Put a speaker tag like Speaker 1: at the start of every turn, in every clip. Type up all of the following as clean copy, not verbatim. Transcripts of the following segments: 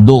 Speaker 1: 2.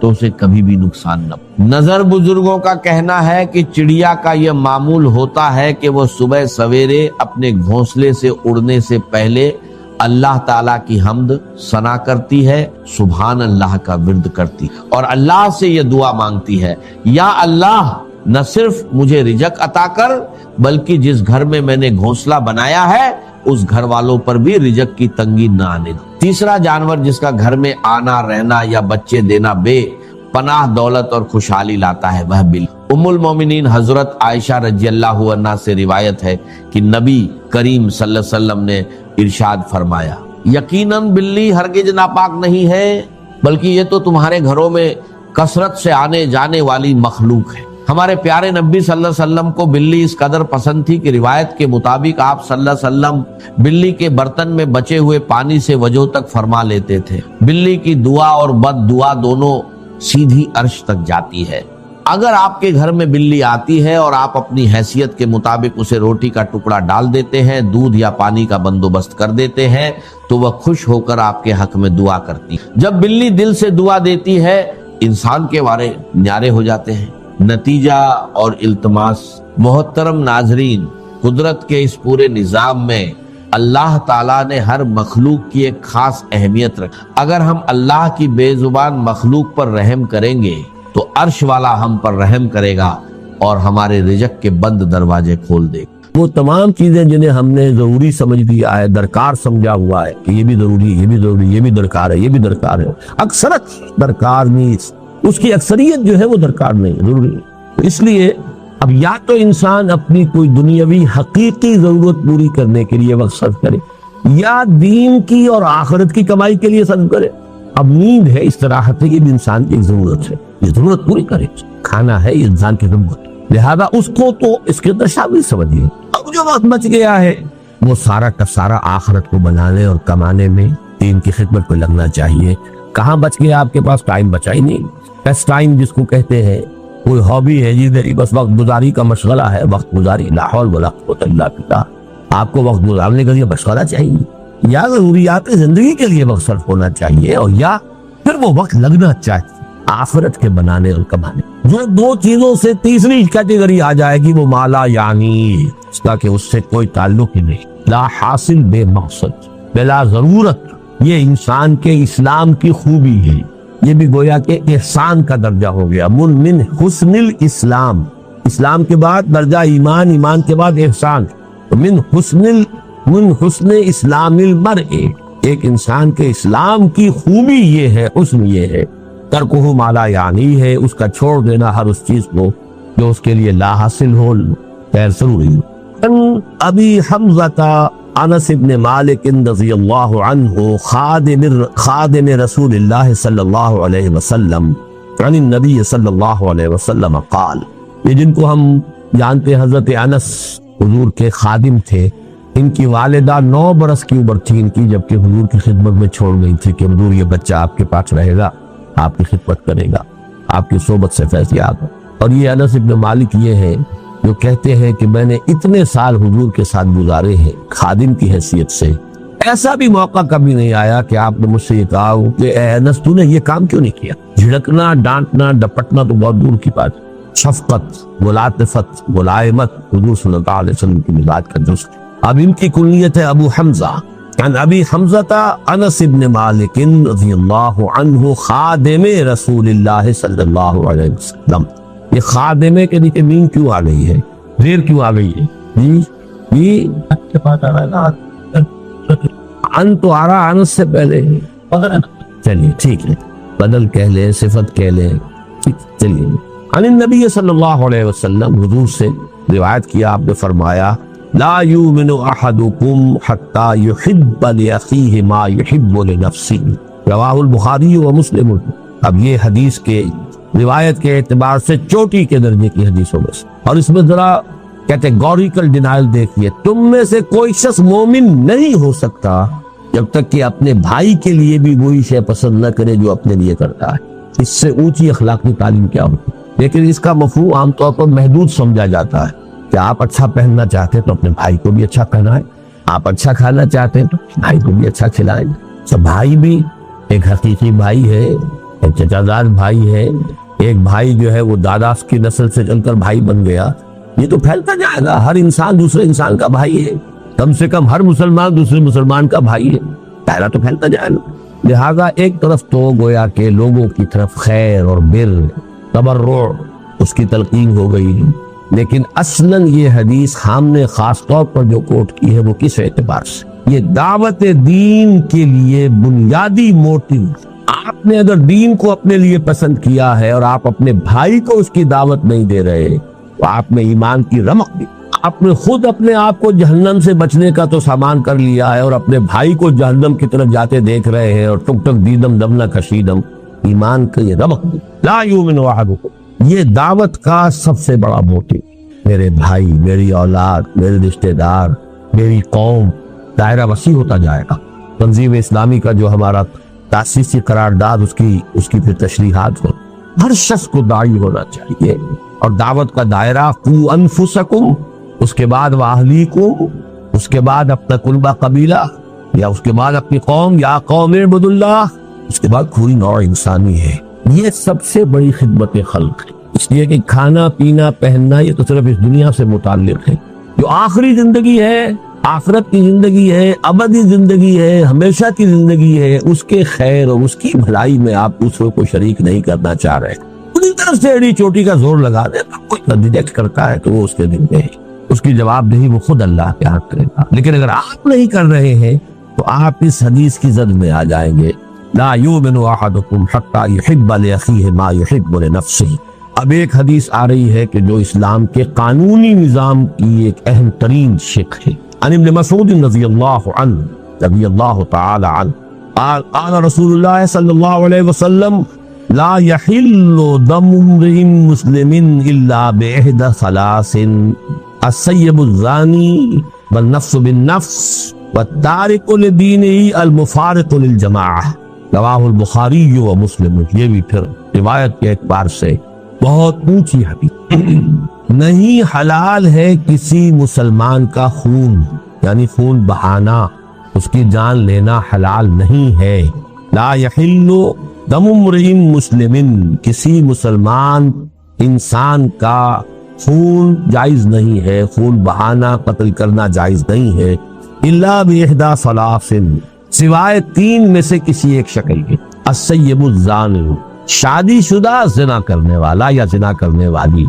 Speaker 1: تو اسے کبھی بھی نقصان نہ ہو۔ نظر بزرگوں کا کہنا ہے کہ چڑیا کا یہ معمول ہوتا ہے کہ وہ صبح سویرے اپنے گھونسلے سے اڑنے سے پہلے اللہ تعالیٰ کی حمد ثنا کرتی ہے، سبحان اللہ کا ورد کرتی اور اللہ سے یہ دعا مانگتی ہے، یا اللہ نہ صرف مجھے رزق عطا کر بلکہ جس گھر میں میں نے گھونسلہ بنایا ہے اس گھر والوں پر بھی رزق کی تنگی نہ آنے دو۔ تیسرا جانور جس کا گھر میں آنا رہنا یا بچے دینا بے پناہ دولت اور خوشحالی لاتا ہے وہ بلی۔ ام المومنین حضرت عائشہ رضی اللہ عنہا سے روایت ہے کہ نبی کریم صلی اللہ علیہ وسلم نے ارشاد فرمایا، یقیناً بلی ہرگز ناپاک نہیں ہے بلکہ یہ تو تمہارے گھروں میں کثرت سے آنے جانے والی مخلوق ہے۔ ہمارے پیارے نبی صلی اللہ علیہ وسلم کو بلی اس قدر پسند تھی کہ روایت کے مطابق آپ صلی اللہ علیہ وسلم بلی کے برتن میں بچے ہوئے پانی سے وضو تک فرما لیتے تھے۔ بلی کی دعا اور بد دعا دونوں سیدھی عرش تک جاتی ہے۔ اگر آپ کے گھر میں بلی آتی ہے اور آپ اپنی حیثیت کے مطابق اسے روٹی کا ٹکڑا ڈال دیتے ہیں، دودھ یا پانی کا بندوبست کر دیتے ہیں تو وہ خوش ہو کر آپ کے حق میں دعا کرتی ہے۔ جب بلی دل سے دعا دیتی ہے انسان کے وارے نیارے ہو جاتے ہیں۔ نتیجہ اور التماس، محترم ناظرین، قدرت کے اس پورے نظام میں اللہ تعالیٰ نے ہر مخلوق کی ایک خاص اہمیت رکھی۔ اگر ہم اللہ کی بے زبان مخلوق پر رحم کریں گے تو عرش والا ہم پر رحم کرے گا اور ہمارے رزق کے بند دروازے کھول دے گا۔
Speaker 2: وہ تمام چیزیں جنہیں ہم نے ضروری سمجھ لیا ہے، درکار سمجھا ہوا ہے کہ یہ بھی ضروری، یہ بھی ضروری، یہ بھی درکار ہے، یہ بھی درکار ہے، اکثرت درکار نہیں، اس کی اکثریت جو ہے وہ درکار نہیں، ضروری نہیں۔ اس لیے اب یا تو انسان اپنی کوئی دنیاوی حقیقی ضرورت پوری کرنے کے لیے وقت صرف کرے یا دین کی اور آخرت کی کمائی کے لیے صرف کرے۔ اب نیند ہے، استراحت ہے، یہ بھی انسان کی ایک ضرورت ہے، یہ ضرورت پوری کرے۔ کھانا ہے، یہ انسان کی ضرورت، لہذا اس کو تو اس کے اندر شامل سمجھیے۔ اب جو وقت بچ گیا ہے وہ سارا کا سارا آخرت کو بنانے اور کمانے میں دین کی خدمت کو لگنا چاہیے۔ کہاں بچ گیا آپ کے پاس؟ ٹائم بچا ہی نہیں۔ پیس ٹائم جس کو کہتے ہیں، کوئی ہابی ہے جی میری بس وقت گزاری کا مشغلہ ہے، وقت گزاری، لا حول ولا قوت الا باللہ۔ آپ کو وقت گزارنے کے لیے مشغلہ چاہیے، یا ضروریات زندگی کے لیے وقت صرف ہونا چاہیے، اور یا پھر وہ وقت لگنا چاہیے آخرت کے بنانے اور کمانے۔ جو دو چیزوں سے تیسری کیٹیگری آ جائے گی وہ مالا یعنی، اس کا کہ اس سے کوئی تعلق ہی نہیں، لا حاصل بے مقصد بلا ضرورت، یہ انسان کے اسلام کی خوبی ہے۔ یہ بھی گویا کہ احسان کا درجہ ہو گیا، من حسن الاسلام، اسلام کے بعد درجہ ایمان، ایمان کے بعد احسان، من حسن اسلام المرء، ایک انسان کے اسلام کی خوبی یہ ہے، حسن یہ ہے، ترکہ مالا یعنی ہے، اس کا چھوڑ دینا ہر اس چیز کو جو اس کے لیے لا حاصل ہو، غیر ضروری ہو۔ ابی حمزہ انس ابن مالک رضی اللہ عنہ خادم رسول اللہ صلی اللہ علیہ وسلم عن النبی صلی اللہ علیہ وسلم قال، یہ جن کو ہم جانتے ہیں حضرت انس حضور کے خادم تھے، ان کی والدہ 9 برس کی عمر تھی ان کی جبکہ حضور کی خدمت میں چھوڑ گئی تھی کہ حضور یہ بچہ آپ کے پاس رہے گا، آپ کی خدمت کرے گا، آپ کی صحبت سے فیض یاب ہو۔ اور یہ انس ابن مالک یہ ہے جو کہتے ہیں کہ میں نے اتنے سال حضور کے ساتھ گزارے ہیں خادم کی حیثیت سے، ایسا بھی موقع کبھی نہیں آیا کہ آپ نے مجھ سے یہ کہا ہو کہ اے انس تو نے یہ کام کیوں نہیں کیا۔ جھڑکنا، ڈانٹنا، ڈپٹنا تو بہت دور کی بات، شفقت، ملاطفت، ملائمت حضور صلی اللہ علیہ وسلم کی مزاج کا جز۔ اب ان کی کنیت ہے ابو حمزہ، عن ابی حمزہ انس ابن مالک رضی اللہ عنہ خادم رسول اللہ صلی اللہ علیہ وسلم۔ یہ خادمے کے نیچے مین کیوں آ گئی ہے، زیر کیوں آ گئی ہے؟ جی کے پاس آ رہا ہے، ان تو آ رہا انس سے پہلے، چلیے ٹھیک ہے، بدل کہہ لیں، صفت کہہ لیں، چلیے۔ عن النبی صلی اللہ علیہ وسلم، حضور سے روایت کیا، آپ نے فرمایا لا یؤمن احدکم حتی یحب لاخیہ ما یحب لنفسہ، رواہ البخاری و مسلم۔ اب یہ حدیث کے روایت کے اعتبار سے چوٹی کے درجے کی حدیثوں میں سے، اور اس میں ذرا کیٹیگوریکل ڈینائل دیکھیے، تم میں سے کوئی شخص مومن نہیں ہو سکتا جب تک کہ اپنے بھائی کے لیے بھی وہی شے پسند نہ کرے جو اپنے لیے کرتا ہے۔ اس سے اونچی اخلاقی تعلیم کیا ہوتی ہے؟ لیکن اس کا مفہوم عام طور پر محدود سمجھا جاتا ہے کہ آپ اچھا پہننا چاہتے ہیں تو اپنے بھائی کو بھی اچھا پہنائیں، آپ اچھا کھانا چاہتے ہیں تو بھائی کو بھی اچھا کھلائیں۔ تو بھائی بھی ایک حقیقی بھائی ہے، چچا دار بھائی ہے، ایک بھائی جو ہے وہ دادا کی نسل سے چل کر بھائی بن گیا، یہ تو پھیلتا جائے گا، ہر انسان دوسرے انسان کا بھائی ہے، کم سے کم ہر مسلمان دوسرے مسلمان کا بھائی ہے، دائرہ تو پھیلتا جائے گا۔ لہذا ایک طرف تو گویا کہ لوگوں کی طرف خیر اور بر، تبرع اس کی تلقین ہو گئی، لیکن اصلاً یہ حدیث ہم نے خاص طور پر جو کوٹ کی ہے وہ کس اعتبار سے؟ یہ دعوت دین کے لیے بنیادی موٹیو، آپ نے اگر دین کو اپنے لیے پسند کیا ہے اور آپ اپنے بھائی کو اس کی دعوت نہیں دے رہے تو آپ میں ایمان کی رمق دی، آپ نے خود اپنے آپ کو جہنم سے بچنے کا تو سامان کر لیا ہے اور اپنے بھائی کو جہنم کی طرف جاتے دیکھ رہے ہیں، اور ٹک ٹک دیدم دم نہ کشیدم، ایمان کا یہ رمق دی۔ لا یؤمن احدکم، یہ دعوت کا سب سے بڑا موٹیو، میرے بھائی، میری اولاد، میرے رشتہ دار، میری قوم، دائرہ وسیع ہوتا جائے گا۔ تنظیم اسلامی کا جو ہمارا تاسیسی قرارداد، اس کی پھر تشریحات ہو، ہر شخص کو داعی ہونا چاہیے، اور دعوت کا دائرہ قو انفسکم، اس کے بعد واہلیکم، اس کے بعد اپنا کنبہ قبیلہ، یا اس کے بعد اپنی قوم، یا قوم اعبدوا اللہ، اس کے بعد پوری نوع انسانی ہے۔ یہ سب سے بڑی خدمت خلق ہے، اس لیے کہ کھانا پینا پہننا یہ تو صرف اس دنیا سے متعلق ہے، جو آخری زندگی ہے، آخرت کی زندگی ہے، ابدی زندگی ہے، ہمیشہ کی زندگی ہے، اس کے خیر اور اس کی بھلائی میں آپ دوسروں کو شریک نہیں کرنا چاہ رہے، پوری طرف سے ایڑی چوٹی کا زور لگا دے، کوئی ڈیٹیکٹ کرتا ہے تو وہ اس کے دل میں ہے، اس کی جواب دہی وہ خود اللہ کے ہاتھ کرے گا۔ لیکن اگر آپ نہیں کر رہے ہیں تو آپ اس حدیث کی زد میں آ جائیں گے، لا یؤمن احدکم حتی یحب لاخیہ ما یحب لنفسہ۔ اب ایک حدیث آ رہی ہے کہ جو اسلام کے قانونی نظام کی ایک اہم ترین شق ہے، عن ابن مسعود رضی اللہ تعالی عنہ قال قال رسول اللہ صلی اللہ علیہ وسلم لا يحل دم امرئ مسلم الا باحدى ثلاث السيب الزاني والنفس بالنفس والتارك لدينه المفارق للجماعة، رواہ البخاری و مسلم۔ یہ بھی پھر روایت کے اعتبار سے بہت اونچی حدیث۔ نہیں حلال ہے کسی مسلمان کا خون، یعنی خون بہانا، اس کی جان لینا حلال نہیں ہے۔ لا یحل دم امرئ مسلم، کسی مسلمان انسان کا خون جائز نہیں ہے، خون بہانا، قتل کرنا جائز نہیں ہے، الا باحدى ثلاث، سوائے تین میں سے کسی ایک شکل کے، السیب الزانی، شادی شدہ زنا کرنے والا یا زنا کرنے والی،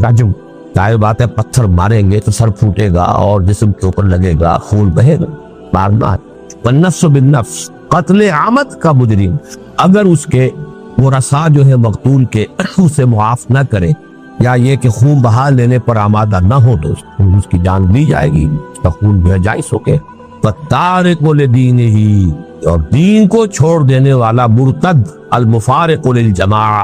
Speaker 2: رجم، ظاہر بات ہے پتھر ماریں گے تو سر پھوٹے گا اور جسم کے اوپر لگے گا، خون بہے گا، مارنا ہے۔ والنفس بالنفس، قتل عامد کا مجرم، اگر اس کے ورثاء جو ہے مقتول کے اسے معاف نہ کرے یا یہ کہ خون بہا لینے پر آمادہ نہ ہو تو اس کی جان لی جائے گی، اس کا خون جو ہے جائز ہو کے۔ فالتارک لدینہ، اور دین کو چھوڑ دینے والا مرتد، المفارق للجماعہ،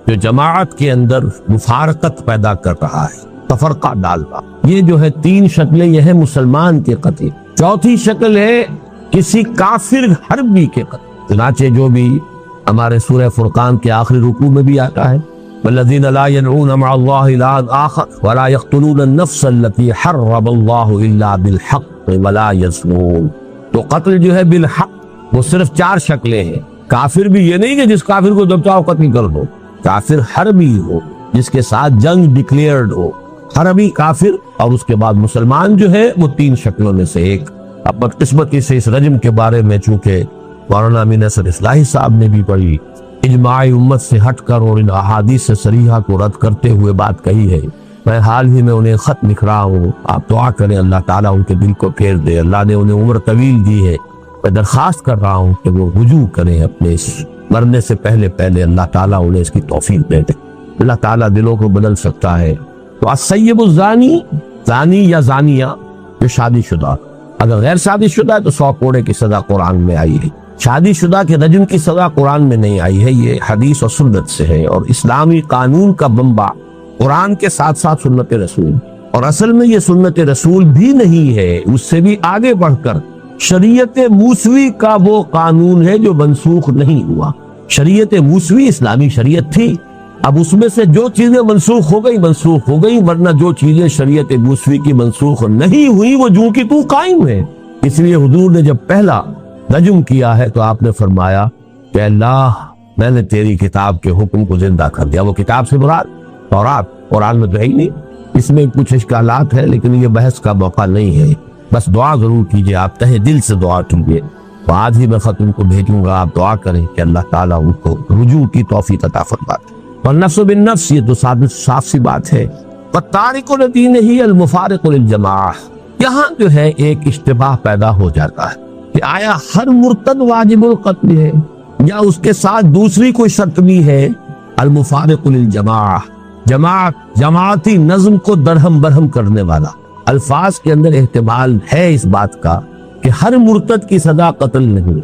Speaker 2: جو جماعت کے اندر مفارقت پیدا کر رہا ہے، تفرقہ ڈال رہا۔ یہ جو ہے تین شکلیں یہ ہے مسلمان کے قتل۔ چوتھی شکل ہے کسی کافر حربی کے قتل، چنانچہ جو بھی ہمارے سورہ فرقان کے آخری رکوع میں بھی آتا ہے، والذین لا يدعون مع الله إلها آخر ولا يقتلون النفس التي حرم الله إلا بالحق ولا يزنون۔ تو قتل جو ہے بالحق وہ صرف چار شکلیں ہیں۔ کافر بھی یہ نہیں کہ جس کافر کو جب چاہو قتل کر دو، کافر حربی ہو جس کے ساتھ جنگ ڈکلیئرڈ ہو، حربی کافر، اور اس کے بعد مسلمان جو ہے وہ تین شکلوں میں سے ایک۔ اب بدقسمتی سے اس رجم کے بارے میں چونکہ مولانا امین اصغر اصلاحی صاحب نے بھی بڑی اجماع امت سے ہٹ کر اور ان احادیث سے صریحہ کو رد کرتے ہوئے بات کہی ہے، میں حال ہی میں انہیں خط لکھ رہا ہوں، آپ دعا کریں اللہ تعالیٰ ان کے دل کو پھیر دے، اللہ نے انہیں عمر طویل دی ہے، میں درخواست کر رہا ہوں کہ وہ رجوع کریں اپنے اس مرنے سے پہلے اللہ تعالیٰ انہیں اس کی توفیق دے دے، اللہ تعالیٰ دلوں کو بدل سکتا ہے۔ تو السیب الزانی، زانی یا زانیہ جو شادی شدہ، اگر غیر شادی شدہ ہے تو 100 کوڑے کی سزا قرآن میں آئی ہے، شادی شدہ کے رجم کی سزا قرآن میں نہیں آئی ہے، یہ حدیث اور سنت سے ہے، اور اسلامی قانون کا بمبا قرآن کے ساتھ ساتھ سنت رسول، اور اصل میں یہ سنت رسول بھی نہیں ہے، اس سے بھی آگے بڑھ کر شریعت موسوی کا وہ قانون ہے جو منسوخ نہیں ہوا۔ شریعت موسوی اسلامی شریعت تھی، اب اس میں سے جو چیزیں منسوخ ہو گئی، ورنہ جو چیزیں شریعت موسوی کی منسوخ نہیں ہوئی وہ جو کی تو قائم ہے۔ اس لیے حضور نے جب پہلا رجم کیا ہے تو آپ نے فرمایا کہ اللہ میں نے تیری کتاب کے حکم کو زندہ کر دیا. وہ کتاب سے مراد تورات، قرآن میں تو ہے ہی نہیں. اس میں کچھ اشکالات ہیں لیکن یہ بحث کا موقع نہیں ہے. بس دعا ضرور کیجئے، آپ تہہ دل سے دعا کیجئے. آج ہی میں خط ان کو بھیجوں گا، آپ دعا کریں کہ اللہ تعالیٰ ان کو رجوع کی توفیق عطا فرمائے. والنفس بالنفس، یہ تو صاف سی بات ہے. والتارک لدینہ المفارق للجماعہ، یہاں جو ہے ایک اشتباہ پیدا ہو جاتا ہے کہ آیا ہر مرتد واجب القتل ہے یا اس کے ساتھ دوسری کوئی شرط بھی ہے. المفارق للجماعہ، جماعتی نظم کو درہم برہم کرنے والا. الفاظ کے اندر احتمال ہے اس بات کا کہ ہر مرتد کی سزا قتل نہیں،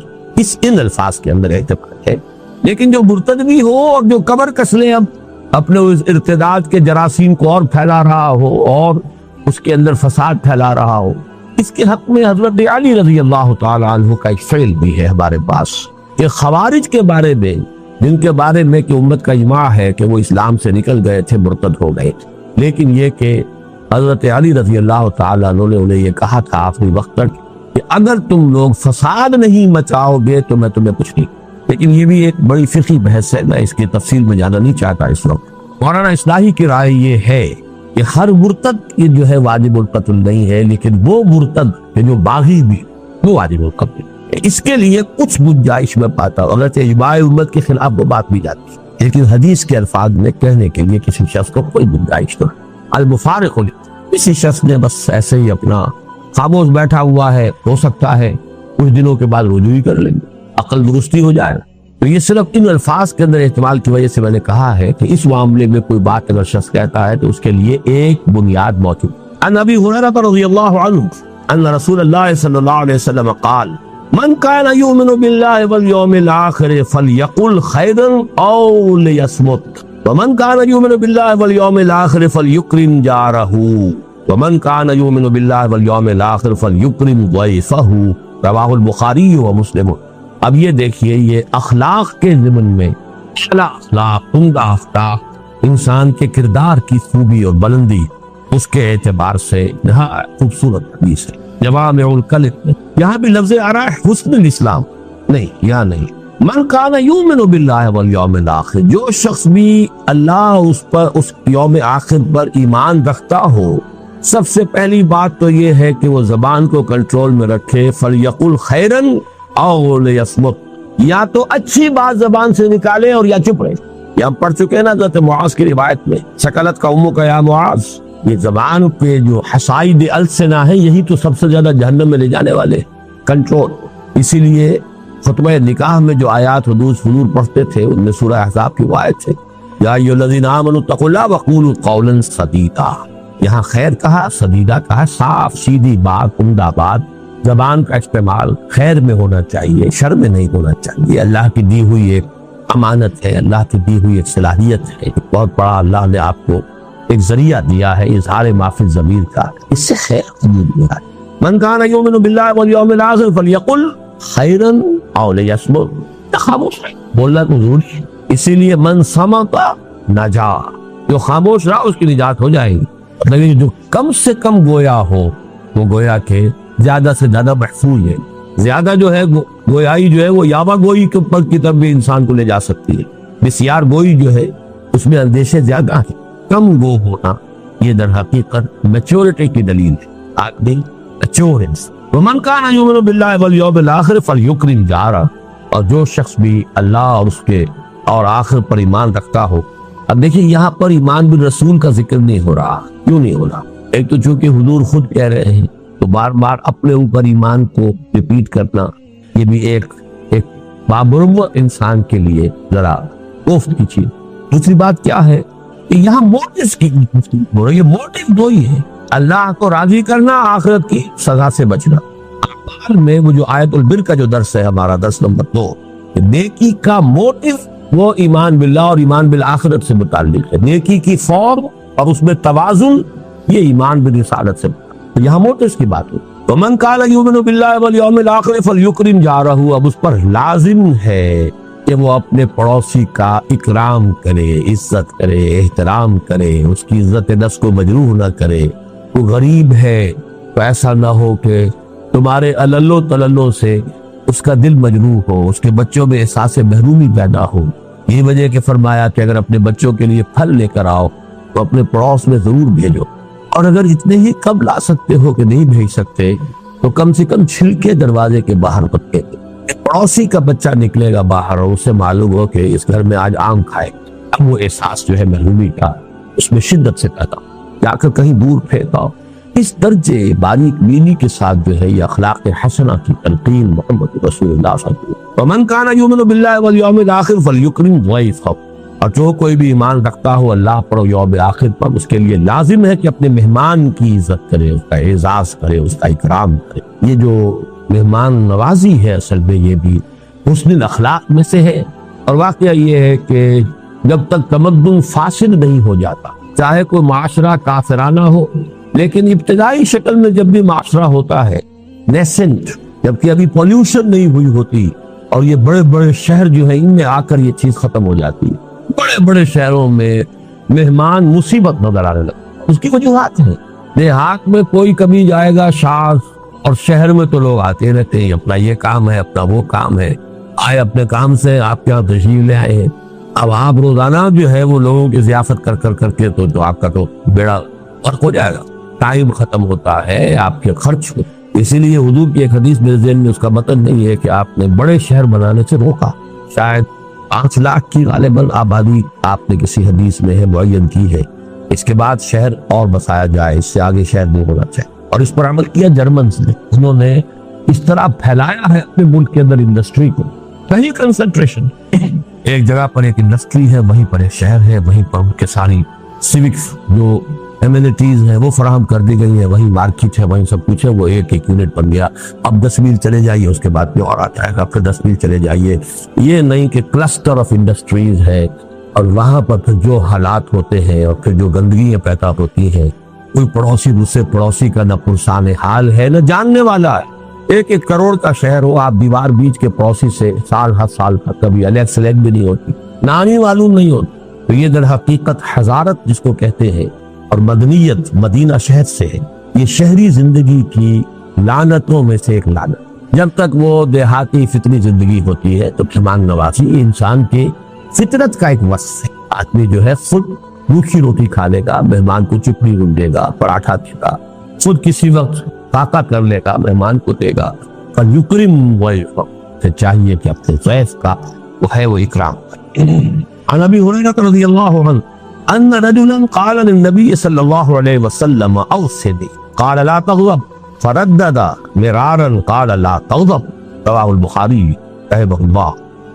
Speaker 2: ان الفاظ کے اندر احتمال ہے. لیکن جو مرتد بھی ہو اور جو کمر کس لے اب اپنے اس ارتداد کے جراثیم کو اور پھیلا رہا ہو اور اس کے اندر فساد پھیلا رہا ہو، اس کے حق میں حضرت علی رضی اللہ تعالیٰ عنہ کا ایک فعل بھی ہے ہمارے پاس. کہ خوارج کے بارے میں، جن کے بارے میں کہ امت کا اجماع ہے کہ وہ اسلام سے نکل گئے تھے، مرتد ہو گئے، لیکن یہ کہ حضرت علی رضی اللہ تعالیٰ عنہ نے انہیں یہ کہا تھا آخری وقت تک کہ اگر تم لوگ فساد نہیں مچاؤ گے تو میں تمہیں کچھ نہیں. لیکن یہ بھی ایک بڑی فقہی بحث ہے، میں اس کی تفصیل میں جانا نہیں چاہتا اس وقت. مولانا اصلاحی کی رائے یہ ہے کہ ہر مرتد یہ جو ہے واجب القتل نہیں ہے، لیکن وہ مرتد کہ جو باغی بھی، وہ واجب القتل. اس کے لیے کچھ گنجائش میں پاتا ہوں، اگرچہ اجماع امت کے خلاف وہ بات بھی جاتی ہے، لیکن حدیث کے الفاظ میں کہنے کے لیے کسی شخص کو کوئی گنجائش نہیں. المفارق کسی شخص نے بس ایسے ہی اپنا خاموش بیٹھا ہوا ہے، ہو سکتا ہے کچھ دنوں کے بعد رجوع ہی کر لیں گے، عقل درستی ہو جائے. تو یہ صرف ان الفاظ کے اندر احتمال کی وجہ سے میں نے کہا ہے کہ اس معاملے میں کوئی بات اگر شخص کہتا ہے تو اس کے لیے ایک بنیاد موجود. عن ابی ہریرہ رضی اللہ عنہ ان رسول اللہ صلی اللہ علیہ وسلم قال من كان يؤمن بالله واليوم الآخر فليقل خيرا أو ليصمت ومن كان يؤمن بالله واليوم الآخر فليكرم جاره ومن كان يؤمن بالله واليوم الآخر فليكرم ضيفه رواه البخاری ومسلم. اب یہ دیکھیے، یہ اخلاق کے ضمن میں اخلاق عمدہ اخلاق انسان کے کردار کی خوبی اور بلندی، اس کے اعتبار سے نہایت خوبصورت حدیث ہے. جوامع الکلم، یہاں بھی لفظ آ رہا ہے حسن الاسلام نہیں، یہاں نہیں. من کان یؤمن باللہ والیوم الآخر، جو شخص بھی اللہ اس یوم آخر پر ایمان رکھتا ہو، سب سے پہلی بات تو یہ ہے کہ وہ زبان کو کنٹرول میں رکھے. فلیقل خیرا او لیصمت، یا تو اچھی بات زبان سے نکالے اور یا چپ رہے. یہ ہم پڑھ چکے ہیں نا حضرت معاذ کی روایت میں، سکلت قومک یا معاذ. یہ زبان پہ جو حصائد السنہ ہے، یہی تو سب سے زیادہ جہنم میں لے جانے والے، کنٹرول. اسی لیے خطبہ نکاح میں جو آیات حضور پڑھتے تھے ان میں سورہ احزاب کی آیت ہے یا ایھا الذین آمنوا اتقوا اللہ وقولوا قولا سدیدا. یہاں خیر کہا، سدیدہ کہا، صاف سیدھی بات، عمدہ بات. زبان کا استعمال خیر میں ہونا چاہیے، شر میں نہیں ہونا چاہیے. اللہ کی دی ہوئی ایک امانت ہے، اللہ کی دی ہوئی ایک صلاحیت ہے، بہت بڑا اللہ نے آپ کو ایک ذریعہ دیا ہے اظہار ما فی الضمیر کا، اس سے خیر قبول ہوا ہے. من کان یؤمن باللہ والیوم الآخر فلیقل خیرا او لیصمت، خاموش بولنا تو ضروری ہے. اسی لیے من صمت نجا، جو خاموش رہا اس کی نجات ہو جائے گی. لیکن جو کم سے کم گویا ہو وہ گویا کہ زیادہ سے زیادہ محفوظ ہے. زیادہ جو ہے گویائی جو ہے وہ یاوہ گوئی کے اوپر کی طرف بھی انسان کو لے جا سکتی ہے. بسیار گوئی جو ہے اس میں اندیشے زیادہ ہیں. کم گو ہونا یہ در حقیقت میچورٹی کی دلیل ہے، آدمی میچور انسان. ومن کان یؤمن باللہ والیوم الآخر فلیکرم جارہ، اور جو شخص بھی اللہ اور اس کے اور آخر پر ایمان رکھتا ہو. اب دیکھیں یہاں پر ایمان بالرسول کا ذکر نہیں ہو رہا. کیوں نہیں ہو رہا؟ ایک تو چونکہ حضور خود کہہ رہے ہیں تو بار بار اپنے اوپر ایمان کو ریپیٹ کرنا یہ بھی ایک بامروت انسان کے لیے ذرا گفت کی چیز. دوسری بات کیا ہے کہ یہاں موٹیوز کی ہو رہی ہے. موٹیو دو ہی ہے، اللہ کو راضی کرنا، آخرت کی سزا سے بچنا. اعمال میں وہ جو آیت البر کا جو درس ہے ہمارا درس نمبر 2، نیکی کا موٹیو وہ ایمان باللہ اور ایمان بالآخرت سے متعلق ہے. نیکی کی فارم اور اس میں توازن یہ ایمان بالرسالت سے. یہاں موٹیوز کی بات ہے. ومن کان یؤمن باللہ والیوم الآخر فلیکرم جارہ، اب اس پر لازم ہے کہ وہ اپنے پڑوسی کا اکرام کرے، عزت کرے، احترام کرے، اس کی عزت نفس کو مجروح نہ کرے. وہ غریب ہے تو ایسا نہ ہو کہ تمہارے عللو تللو سے اس کا دل مجروح ہو، اس کے بچوں میں احساس محرومی پیدا ہو. یہ وجہ کہ فرمایا کہ اگر اپنے بچوں کے لیے پھل لے کر آؤ تو اپنے پڑوس میں ضرور بھیجو، اور اگر اتنے ہی کم لا سکتے ہو کہ نہیں بھیج سکتے تو کم سے کم چھلکے دروازے کے باہر رکھے۔ پڑوسی کا بچہ نکلے گا باہر اور اسے معلوم ہو کہ اس گھر میں آج آم کھائے، اب وہ احساس جو ہے محرومی کا اس میں شدت سے پیدا جا کر کہیں دور پھینکا۔ اس درجے باریک بینی کے ساتھ جو ہے یہ اخلاق حسنہ کی تلقین محمد رسول اللہ صلی اللہ علیہ وسلم۔ وَمَنْ كَانَ يُؤْمِنُ بِاللَّهِ وَالْيَوْمِ الْآخِرِ فَلْيُكْرِمْ ضَيْفَهُ، اور جو کوئی بھی ایمان رکھتا ہو اللہ پر اور یوم آخر پر، اس کے لیے لازم ہے کہ اپنے مہمان کی عزت کرے، اس کا اعزاز کرے، اس کا اکرام کرے۔ یہ جو مہمان نوازی ہے اصل میں یہ بھی حسن الاخلاق میں سے ہے، اور واقعہ یہ ہے کہ جب تک تمدن فاسد نہیں ہو جاتا، چاہے کوئی معاشرہ کافرانہ ہو، لیکن ابتدائی شکل میں جب بھی معاشرہ ہوتا ہے نیسنٹ، جبکہ ابھی پولیوشن نہیں ہوئی ہوتی، اور یہ بڑے بڑے شہر جو ہیں ان میں آ کر یہ چیز ختم ہو جاتی ہے۔ بڑے بڑے شہروں میں مہمان مصیبت نظر آنے لگتا، اس کی وجوہات ہیں۔ دیہات میں کوئی کبھی جائے گا شاذ، اور شہر میں تو لوگ آتے رہتے ہیں، اپنا یہ کام ہے، اپنا وہ کام ہے، آئے اپنے کام سے، آپ کے یہاں تشریف لے آئے ہیں۔ اب آپ روزانہ جو ہے وہ لوگوں کی ضیافت کر کے تو آپ کا تو بیڑا غرق ہو جائے گا، ٹائم ختم ہوتا ہے، آپ کے خرچ ہو۔ اسی لیے حضور کی ایک حدیث میرے ذہن میں اس کا مطلب نہیں ہے کہ آپ نے بڑے شہر بنانے سے روکا، شاید 5 لاکھ کی غالباً آبادی آپ نے کسی حدیث میں ہے معین کی ہے، اس کے بعد شہر اور بسایا جائے، اس سے آگے شہر نہیں ہونا چاہیے۔ اور اس پر عمل کیا جرمنز نے، انہوں نے اس طرح پھیلایا ہے اپنے ملک کے اندر انڈسٹری کو، کہیں کنسنٹریشن، ایک جگہ پر ایک انڈسٹری ہے، وہیں پر ایک شہر ہے، وہیں پر ان کے ساری سیوکس جو ایمینٹیز ہیں وہ فراہم کر دی گئی ہیں، وہیں مارکیٹ ہے، وہیں سب کچھ ہے، وہ ایک یونٹ بن گیا۔ اب 10 میل چلے جائیے، اس کے بعد میں اور آتا ہے، پھر 10 میل چلے جائیے۔ یہ نہیں کہ کلسٹر آف انڈسٹریز ہے، اور وہاں پر پھر جو حالات ہوتے ہیں اور پھر جو گندگیاں پیدا ہوتی ہیں، کوئی پڑوسی دوسرے پڑوسی کا نہ پرسان حال ہے نہ جاننے والا ہے۔ 1-1 کروڑ کا شہر ہو، آپ دیوار بیچ کے پڑوسی سے سال ہر سال تک کبھی الیکس بھی نہیں ہوتی، نانی معلوم نہیں ہوتی۔ تو یہ در حقیقت حضارت جس کو کہتے ہیں اور مدنیت مدینہ شہر سے ہے، یہ شہری زندگی کی لعنتوں میں سے ایک لعنت۔ جب تک وہ دیہاتی فطری زندگی ہوتی ہے تو مہمان نوازی انسان کے فطرت کا ایک وصف ہے۔ آدمی جو ہے خود روکھی روٹی کھا لے گا، مہمان کو چپڑی روٹ دے گا، پراٹھا دے گا، خود کسی وقت فاقہ کر لے گا، مہمان کو دے گا۔ فَلْيُكْرِمْ ضَيْفَهُ، سے چاہیے کہ اپنے ضیف کا وہ ہے وہ اکرام کرے۔ عن ابی ہریرہ رضی اللہ عنہ ان رجلا قال للنبي صلی اللہ علیہ وسلم اوصنی قال لا تغضب فردد مرارا قال لا تغضب، رواہ البخاری رحمہ اللہ۔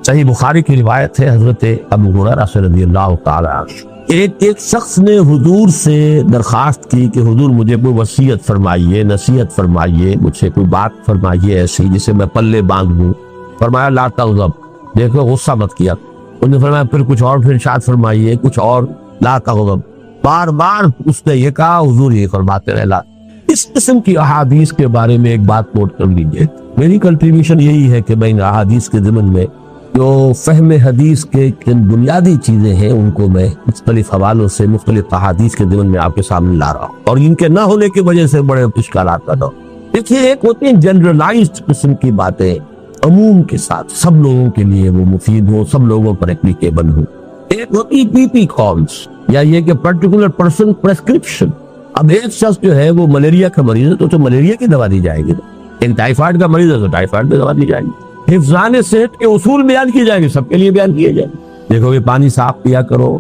Speaker 2: صحیح بخاری کی روایت ہے، حضرت ابو ہریرہ رضی اللہ تعالی عنہ ایک شخص نے حضور سے درخواست کی کہ حضور مجھے کوئی وصیت فرمائیے، نصیحت فرمائیے، مجھ سے کوئی بات فرمائیے ایسی جسے میں پلے باندھ دوں۔ فرمایا لا تغضب، دیکھو غصہ مت کیا۔ انہوں نے فرمایا پھر کچھ اور، پھر ارشاد فرمائیے کچھ اور، لا تغضب۔ بار بار اس نے یہ کہا، حضور یہ فرماتے رہے لا۔ اس قسم کی احادیث کے بارے میں ایک بات نوٹ کر لیجیے، میری کنٹریبیوشن یہی ہے کہ میں ان احادیث کے ضمن میں جو فہم حدیث کے جن بنیادی چیزیں ہیں ان کو میں مختلف حوالوں سے مختلف احادیث کے ضمن میں آپ کے سامنے لا رہا ہوں، اور ان کے نہ ہونے کی وجہ سے بڑے اشکالات پیدا ہو۔ دیکھیے، ایک ہوتی ہیں جنرلائزڈ قسم کی باتیں، عموم کے ساتھ سب لوگوں کے لیے وہ مفید ہو، سب لوگوں پر اپلیکیبل ہو۔ ایک ہوتی پی پی کالز، یا یہ کہ پرٹیکولر پرسن پریسکرپشن۔ اب ایک شخص جو ہے وہ ملیریا کا مریض ہے تو ملیریا کی دوا دی جائے گی، ایک ٹائیفائڈ کا مریض ہے تو ٹائیفائڈ کی دوا دی جائے گی۔ حفظان صحت کے اصول بیان کیے جائیں گے، سب کے لیے بیان کیے جائیں گے۔ دیکھو یہ پانی صاف پیا کرو،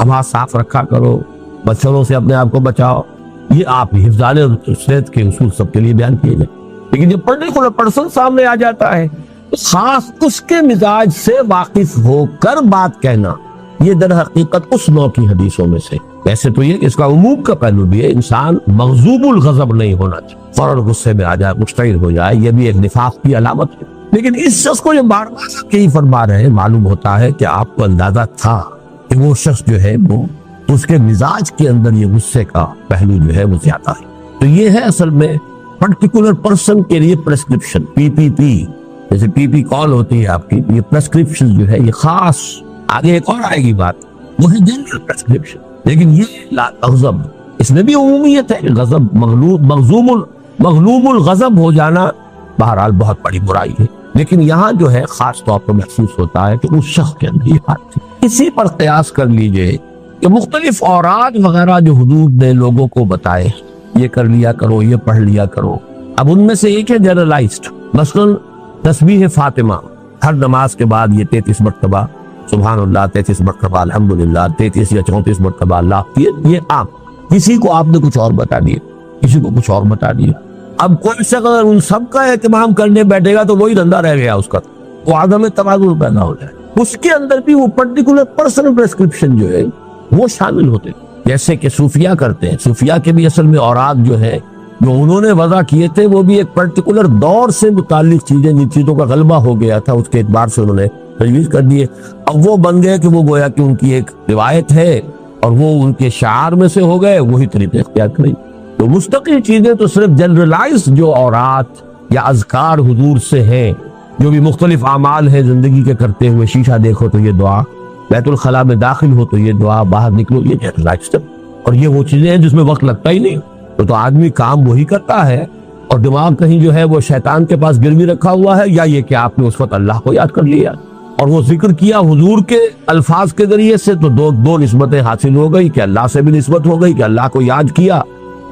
Speaker 2: ہوا صاف رکھا کرو، مچھروں سے اپنے آپ کو بچاؤ، یہ آپ حفظان صحت کے اصول سب کے لیے بیان کیے جائیں۔ لیکن جب پرٹیکولر پرسن سامنے آ جاتا ہے تو خاص اس کے مزاج سے واقف ہو کر بات کہنا، یہ در حقیقت اس نوع کی حدیثوں میں سے۔ ویسے تو یہ اس کا عموم کا پہلو بھی ہے، انسان مغضوب الغضب نہیں ہونا چاہیے، فوراً غصے میں آ جائے، مشتعل ہو جائے، یہ بھی ایک نفاق کی علامت ہے۔ لیکن اس شخص کو یہ بار بار یہی فرما رہے ہیں، معلوم ہوتا ہے کہ آپ کو اندازہ تھا کہ وہ شخص جو ہے وہ اس کے مزاج کے اندر یہ غصے کا پہلو جو ہے وہ زیادہ ہے۔ تو یہ ہے اصل میں پرٹیکولر پرسن کے لیے پریسکرپشن، پی پی پی، جیسے پی پی کال ہوتی ہے آپ کی، یہ پریسکرپشن جو ہے یہ خاص، آگے ایک اور آئے گی بات، وہ ہے جنرل پریسکرپشن۔ لیکن یہ لا تغضب، اس میں بھی عمومیت ہے، غضب مغلوب الغضب ہو جانا بہرحال بہت بڑی برائی ہے، لیکن یہاں جو ہے خاص طور پر محسوس ہوتا ہے کہ اس شخص کے اندر یہ بات تھی۔ اسی پر قیاس کر لیجئے کہ مختلف اوراد وغیرہ جو حضور نے لوگوں کو بتائے، یہ کر لیا کرو، یہ پڑھ لیا کرو، اب ان میں سے ایک ہے جنرلائزڈ، مثلا تسبیح فاطمہ ہر نماز کے بعد یہ 33 مرتبہ سبحان اللہ، 33 مرتبہ الحمدللہ، 33 یا 34 مرتبہ اللہ، یہ عام. کسی کو آپ نے کچھ اور بتا دیا، کسی کو کچھ اور بتا دیا. اب کوئی شخص اگر ان سب کا اہتمام کرنے بیٹھے گا تو وہی دھندا رہ گیا اس کا، وہ عدم توازن پیدا ہو جائے. اس کے اندر بھی وہ پرٹیکولر پرسنل پرسکرپشن جو ہے وہ شامل ہوتے ہیں، جیسے کہ صوفیہ کرتے ہیں. صوفیہ کے بھی اصل میں اوراد جو ہے جو انہوں نے وضع کیے تھے وہ بھی ایک پرٹیکولر دور سے متعلق چیزیں، جن چیزوں کا غلبہ ہو گیا تھا اس کے اعتبار سے انہوں نے تجویز کر دیے. اب وہ بن گئے کہ وہ گویا کہ ان کی ایک روایت ہے اور وہ ان کے شعار میں سے ہو گئے، وہی طریقے اختیار کریں. تو مستقل چیزیں تو صرف جنرلائز جو اورات یا اذکار حضور سے ہیں، جو بھی مختلف اعمال ہیں زندگی کے کرتے ہوئے، شیشہ دیکھو تو یہ دعا، بیت الخلاء میں داخل ہو تو یہ دعا، باہر نکلو یہ جنرلائزڈ. اور یہ وہ چیزیں ہیں جس میں وقت لگتا ہی نہیں، تو آدمی کام وہی کرتا ہے اور دماغ کہیں جو ہے وہ شیطان کے پاس گروی رکھا ہوا ہے، یا یہ کہ آپ نے اس وقت اللہ کو یاد کر لیا اور وہ ذکر کیا حضور کے الفاظ کے ذریعے سے، تو دو نسبتیں حاصل ہو گئی کہ اللہ سے بھی نسبت ہو گئی کہ اللہ کو یاد کیا،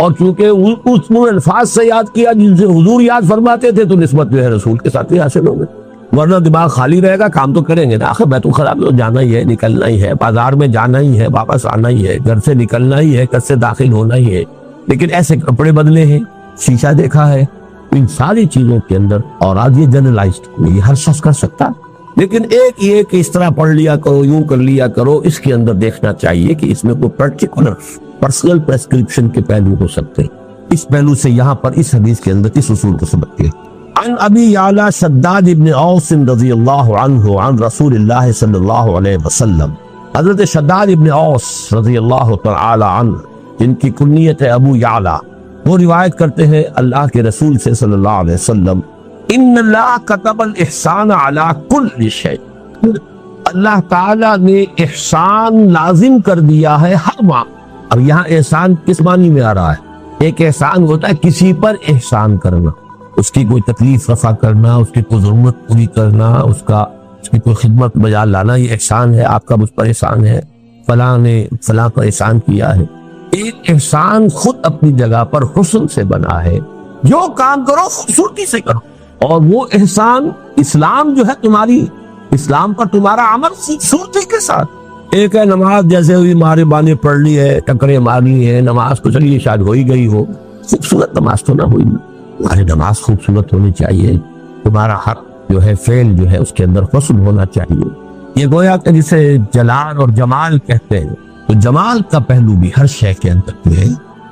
Speaker 2: اور چونکہ اس الفاظ سے یاد کیا جن سے حضور یاد فرماتے تھے تو نسبت جو ہے رسول کے ساتھ ہی حاصل ہو گئی. ورنہ دماغ خالی رہے گا، کام تو کریں گے نا، آخر بیت الخلاء میں تو جانا ہی ہے، نکلنا ہی ہے، بازار میں جانا ہی ہے، واپس آنا ہی ہے، گھر سے نکلنا ہی ہے، گھر سے داخل ہونا ہی ہے، لیکن ایسے کپڑے بدلے ہیں، شیشہ دیکھا ہے، ان ساری چیزوں کے اندر. اور آج یہ جنرلائزڈ یہ ہر شخص کر سکتا، لیکن ایک یہ کہ اس طرح پڑھ لیا کرو، یوں کر لیا کرو، اس کے اندر دیکھنا چاہیے کہ اس میں کوئی پرٹیکولر پرسنل پریسکرپشن کے پہلو ہو سکتے ہیں. اس پہلو سے یہاں پر اس حدیث کے اندر اس اصول کو سمجھتے ہیں. عن ابی یعلا شداد ابن اوس رضی اللہ عنہ عن رسول اللہ صلی اللہ علیہ وسلم. حضرت شداد ابن اوس رضی اللہ تعالی عنہ جن کی کنیت ہے ابو یعلا، وہ روایت کرتے ہیں اللہ کے رسول سے صلی اللہ علیہ وسلم، ان اللہ کتب الاحسان علی کل شیء، اللہ تعالیٰ نے احسان لازم کر دیا ہے ہر معاملے. اب یہاں احسان کس معنی میں آ رہا ہے؟ ایک احسان ہوتا ہے کسی پر احسان کرنا، اس کی کوئی تکلیف رفع کرنا، اس کی کوئی ضرورت پوری کرنا، اس کی کوئی خدمت بجا لانا، یہ احسان ہے، آپ کا مجھ پر احسان ہے، فلاں نے فلاں کا احسان کیا ہے. ایک احسان خود اپنی جگہ پر حسن سے بنا ہے، جو کام کرو خوبصورتی سے کرو، اور وہ احسان اسلام جو ہے تمہاری، اسلام پر تمہارا عمل خوبصورتی کے ساتھ. ایک ہے نماز جیسے ہوئی مارے بانے پڑھ لی ہے، ٹکرے مار لی ہے، نماز تو چلیے شاید ہو ہی گئی ہو، خوبصورت نماز تو نہ ہوئی. تمہاری نماز خوبصورت ہونی چاہیے، تمہارا ہر جو ہے فعل جو ہے اس کے اندر حسن ہونا چاہیے. یہ گویا کہ جسے جلال اور جمال کہتے ہیں، تو جمال کا پہلو بھی ہر شے کے اندر جو ہے.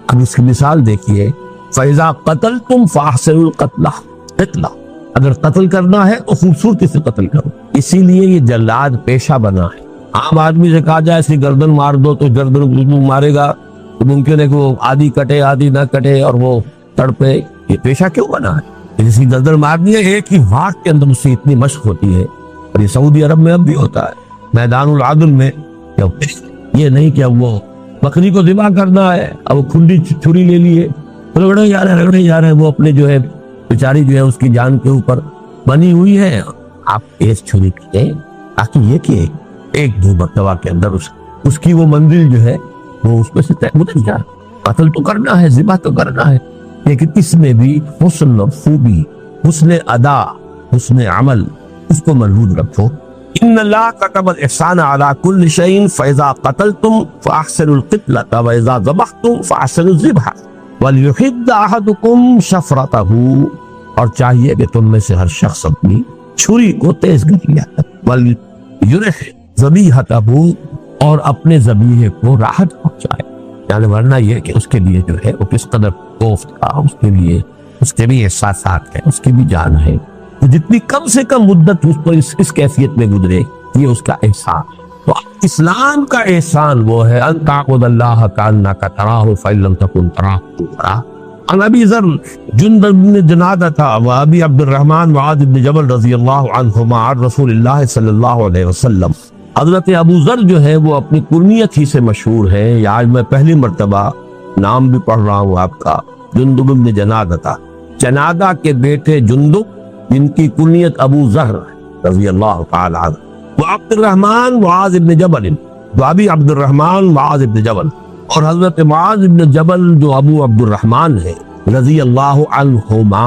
Speaker 2: اب اس کی مثال دیکھیے، فَإِذَا قَتَلْتُمْ فَأَحْسِنُوا الْقَتْلَ، اگر قتل کرنا ہے تو خوبصورتی سے قتل کرو. اسی لیے یہ جلاد پیشہ بنا ہے. عام آدمی سے کہا جائے اسے گردن مار دو تو گردن مارے گا، تو ممکن ہے کہ وہ آدھی کٹے آدھی نہ کٹے اور وہ تڑپے. یہ پیشہ کیوں بنا ہے؟ اسی گردن مارنی ہے، ایک ہی واٹ کے اندر اس سے اتنی مشق ہوتی ہے. اور یہ سعودی عرب میں اب بھی ہوتا ہے، میدان العدل میں. یہ نہیں کہ اب وہ بکری کو ذبح کرنا ہے، اب وہ کھلی چھری لے لیے رگڑے جا رہے ہیں، وہ اپنے جو ہے بیچاری جو ہے اس کی جان کے اوپر بنی ہوئی ہے. آپ ایک چھری کیے تاکہ یہ کہ ایک دو مرتبہ کے اندر اس کی وہ منزل جو ہے وہ اس میں سے طے جائے. قتل تو کرنا ہے، ذبح تو کرنا ہے، لیکن اس میں بھی حسن اور خوبی، حسن ادا، حسن عمل، اس کو مربوط رکھو. ان اللہ کتب الاحسان علی کل شیء فاذا قتلتم فاحسنوا القتلۃ واذا ذبحتم فاحسنوا الذبح وليحد احدکم شفرتہ، اور چاہیے کہ تم میں سے ہر شخص اپنی چھری کو تیز کر لیا ولیرح ذبیحتہ، اور اپنے ذبیحے کو راحت پہنچائے. یعنی ورنہ یہ کہ اس کے لیے جو ہے وہ کس قدر کوفت تھا، اس کے لیے اس کے بھی احساسات ہیں، اس کی بھی جان ہے. جتنی کم سے کم مدت اس پر اس کیفیت میں گزرے، یہ اس کا احسان. تو اسلام کا احسان وہ ہے ان تعبد اللہ کانک تراہ فإن لم تکن تراہ تراہ. عن ابی ذر جندب بن جنادہ و ابی عبد الرحمن معاذ بن جبل رضی اللہ عنہما عن رسول اللہ صلی اللہ علیہ وسلم. حضرت ابو ذر جو ہے وہ اپنی کنیت ہی سے مشہور ہے. یا آج میں پہلی مرتبہ نام بھی پڑھ رہا ہوں آپ کا، جندب بن جنادہ، جنادہ کے بیٹے جندب، جن کی کنیت ابو ذر رضی اللہ تعالی عنہ. وہ عبد الرحمن معاذ ابن جبل، جو ابھی عبد الرحمن معاذ ابن جبل، اور حضرت معاذ ابن جبل جو ابو عبد الرحمن ہے رضی اللہ عنہما،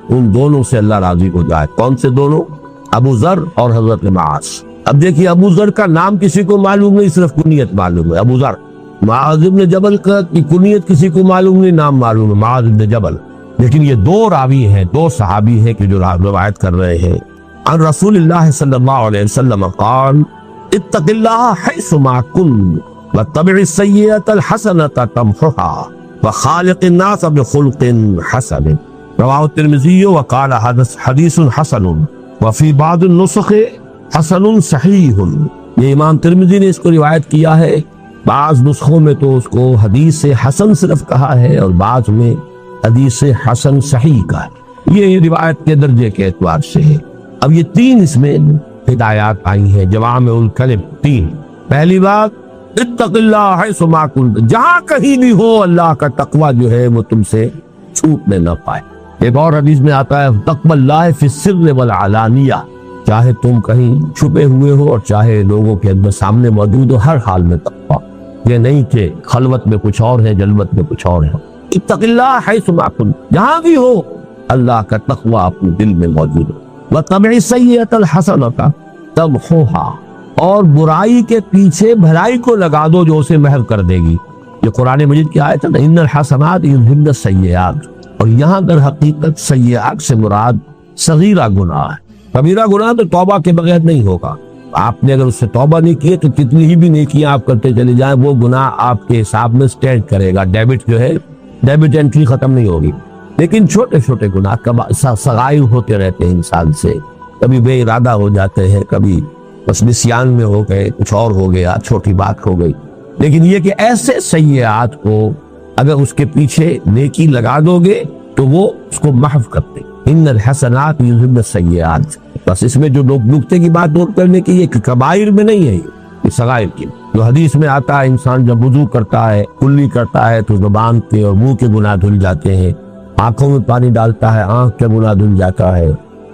Speaker 2: ان دونوں سے اللہ راضی ہو جائے۔ کون سے دونوں؟ ابو ذر اور حضرت معاذ۔ اب دیکھیے ابو ذر کا نام کسی کو معلوم نہیں، صرف کنیت معلوم ہے ابو ذر۔ معاذ ابن جبل کا کنیت کسی کو معلوم نہیں، نام معلوم ہے معاذ ابن جبل۔ لیکن یہ دو راوی ہیں، دو صحابی ہیں کہ جو روایت کر رہے ہیں عن رسول اللہ صلی اللہ علیہ وسلم قال اتق اللہ حیث ما كنت واتبع السیئۃ الحسنۃ تمحها وخالق الناس بخلق حسن، رواه الترمذی وقال حدیث حسن وفی بعض النسخ حسن صحیح۔ یہ امام ترمذی نے اس کو روایت کیا ہے، بعض نسخوں میں تو اس کو حدیث حسن صرف کہا ہے اور بعض میں حدیث حسن صحیح کا ہے۔ یہ روایت کے درجے کے اعتبار سے ہے۔ اب یہ تین اس میں ہدایات آئی ہیں جوامع الکلم، تین۔ پہلی بات اتق اللہ حیث ما کنت، جہاں کہیں بھی ہو اللہ کا تقوی جو ہے وہ تم سے چھوٹنے نہ پائے۔ ایک اور حدیث میں آتا ہے تقوی اللہ فی السر والعلانیہ، چاہے تم کہیں چھپے ہوئے ہو اور چاہے لوگوں کے اندر سامنے موجود ہو، ہر حال میں تقوی، یہ نہیں کہ خلوت میں کچھ اور ہے جلوت میں کچھ اور ہے۔ اتق اللہ حیث ما کنت، جہاں بھی ہو اللہ کا تقوی اپنے دل میں موجود ہو۔ وَاتَّبِعِ السَّيِّئَةَ الْحَسَنَةَ تَمْحُوهَا، اور برائی کے پیچھے بھلائی کو لگا دو جو اسے محو کر دے گی۔ یہ قرآن مجید کی آیت ہے نا، ان الحسنات یذہبن السیئات، اور یہاں در حقیقت سیئات سے مراد صغیرہ گناہ ہے۔ کبیرہ گناہ تو توبہ کے بغیر نہیں ہوگا، آپ نے اگر اس سے توبہ نہیں کی تو کتنی ہی بھی نیکیاں آپ کرتے چلے جائیں وہ گناہ آپ کے حساب میں سٹینڈ کرے گا، ڈیبٹ جو ہے ڈیبٹ انٹری ختم نہیں ہوگی۔ لیکن چھوٹے چھوٹے گناہ صغائر ہوتے رہتے ہیں انسان سے، کبھی بے ارادہ ہو جاتے ہیں، کبھی بس نسیان میں ہو گئے، کچھ اور ہو گیا، چھوٹی بات ہو گئی۔ لیکن یہ کہ ایسے سیئات کو اگر اس کے پیچھے نیکی لگا دو گے تو وہ اس کو محو کرتے۔ ان الحسنات یذہبن السیئات، بس اس میں جو لوگ نکتے کی بات نوٹ کرنے کی، یہ کبائر میں نہیں ہے، یہ صغائر کی۔ جو حدیث میں آتا ہے انسان جب وضو کرتا ہے، کلی کرتا ہے تو زبان کے اور منہ کے گناہ دھل جاتے ہیں، آنکھوں میں پانی ڈالتا ہے آنکھ کا گناہ دھل جاتا ہے،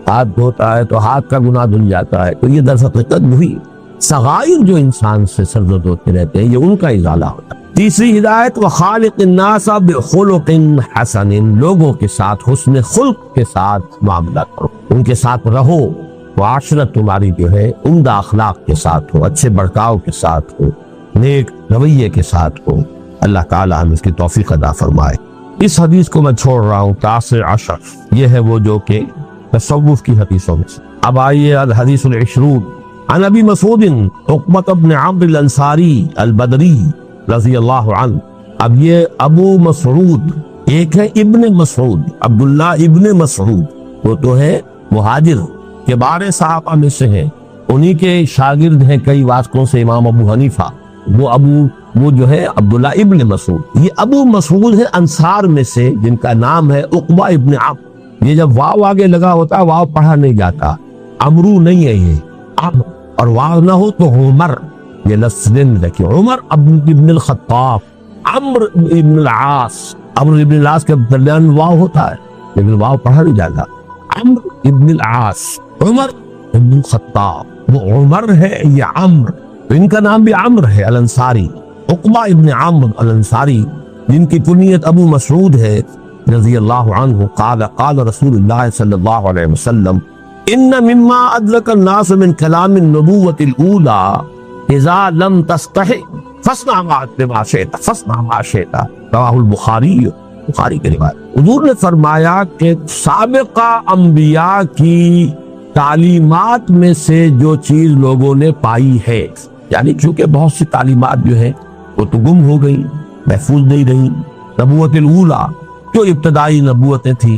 Speaker 2: ہاتھ دھوتا ہے تو ہاتھ کا گناہ دھل جاتا ہے۔ تو یہ در حقیقت وہی صغائر جو انسان سے سرزد ہوتے رہتے ہیں، یہ ان کا ازالہ ہوتا ہے۔ تیسری ہدایت وخالق الناس بخلق حسن، لوگوں کے ساتھ حسن خلق کے ساتھ معاملہ کرو، ان کے ساتھ رہو، معاشرت تمہاری جو ہے عمدہ اخلاق کے ساتھ ہو، اچھے برتاؤ کے ساتھ ہو، نیک رویے کے ساتھ ہو۔ اللہ تعالی ہم اس کی توفیق عطا فرمائے۔ اس حدیث کو میں چھوڑ رہا ہوں، 19 یہ ہے وہ جو کہ تصوف کی حدیثوں میں سے۔ اب آئیے الحدیث العشرون عن ابی مسعود عقبۃ بن عمرو الانصاری البدری رضی اللہ عنہ۔ اب یہ ابو مسعود، ایک ہے ابن مسعود، عبداللہ ابن مسعود، وہ تو ہے مہاجر کے بارے صحابہ میں سے ہیں، انہی کے شاگرد ہیں کئی واسطوں سے امام ابو حنیفہ، وہ جو ہے عبداللہ ابن مسعود۔ یہ ابو مسعود ہے انصار میں سے جن کا نام ہے عقبہ ابن عمرو۔ یہ جب واو آگے لگا ہوتا ہے واو پڑھا نہیں جاتا، عمرو نہیں ہے یہ عمرو، اور واو نہ ہو تو عمر، یہ لفظ رکھیں، عمر ابن الخطاب، عمرو ابن العاص، عمرو ابن العاص کے درمیان واو ہوتا ہے لیکن واو پڑھا نہیں جاتا، عمرو ابن العاص، عمر ابن الخطاب، وہ عمر ہے یہ عمرو، تو ان کا نام بھی عمرو ہے الانصاری، عقبہ ابن عمرو الانصاری، جن کی کنیت ابو مسعود ہے رضی اللہ عنہ۔ قال قال رسول اللہ صلی اللہ علیہ وسلم ان مما ادرک الناس من کلام النبوۃ الاولی اذا لم تستحی فاصنع ما شئت فاصنع ما شئت، رواہ البخاری، بخاری کی روایت۔ حضور نے فرمایا کہ سابقہ انبیاء کی تعلیمات میں سے جو چیز لوگوں نے پائی ہے، یعنی چونکہ بہت سی تعلیمات جو ہے وہ تو گم ہو گئی، محفوظ نہیں رہی۔ نبوت الاولی جو ابتدائی نبوتیں تھیں،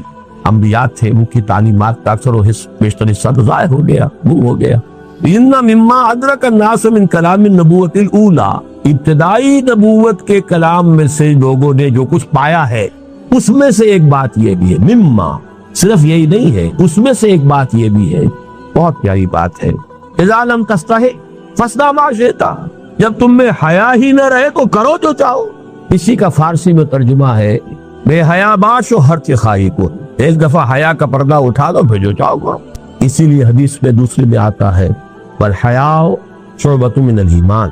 Speaker 2: انبیاء تھے، ان کی تعلیمات کا اکثر و بیشتر حصہ تو ضائع ہو گیا، گم ہو گیا۔ ان مما ادرک الناس من کلام النبوۃ الاولی، ابتدائی نبوت کے کلام میں سے لوگوں نے جو کچھ پایا ہے، اس میں سے ایک بات یہ بھی ہے، مما صرف یہی نہیں ہے، اس میں سے ایک بات یہ بھی ہے، بہت پیاری بات ہے، اذا لم تستحی فاصنع ما شئت، جب تم میں حیا ہی نہ رہے تو کرو جو چاہو۔ اسی کا فارسی میں ترجمہ ہے بے حیا باش و ہر خواہی کو، ایک دفعہ حیا کا پردہ اٹھا دو پھر جو چاہو کرو۔ اسی لیے حدیث میں دوسری میں آتا ہے پر حیا شعبۃ من الایمان،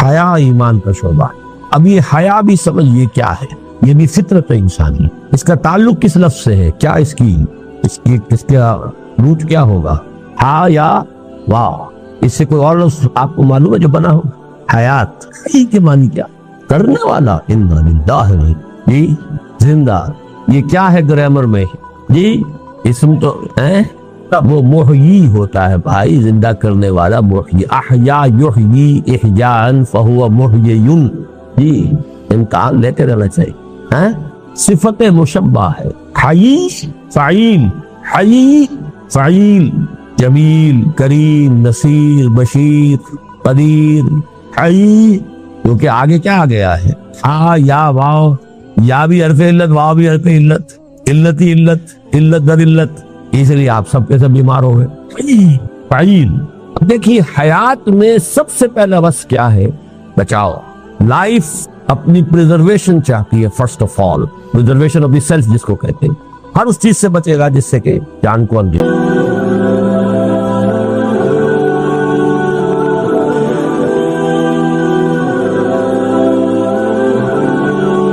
Speaker 2: حیا ایمان کا شعبہ ہے۔ اب یہ حیا بھی سمجھیے کیا ہے، یہ بھی فطرت ہے انسانی، اس کا تعلق کس لفظ سے ہے، کیا اس کا روٹ کیا ہوگا، ہا یا واہ، اس سے کوئی اور لفظ آپ کو معلوم ہے جو بنا ہو؟ حیات کے معنی کیا؟ کرنے والا، انا للہ، جی زندہ، یہ کیا ہے گرامر میں جی؟ اسم تو وہ محیی ہوتا ہے بھائی، زندہ کرنے والا محیی، احیا یحیی احیاء فہو محیی، جی امتحان لیتے رہنا چاہیے۔ صفت مشبہ ہے، حی فعیل، حی فعیل، جمیل، کریم، نصیر، بشیر، قدیر، حی، کیونکہ آگے کیا آ گیا ہے، ہا یا واو، یا بھی حرف علت، واو بھی حرف علت، علت ہی علت، علت در علت، اس لیے آپ سب کے سب بیمار ہو گئے۔ فعیل، دیکھیے حیات میں سب سے پہلا وصف کیا ہے؟ بچاؤ، لائف اپنی پریزرویشن چاہتی ہے، first of all preservation of the self جس کو کہتے ہیں، ہر اس چیز سے بچے گا جس سے کہ جان کو انجام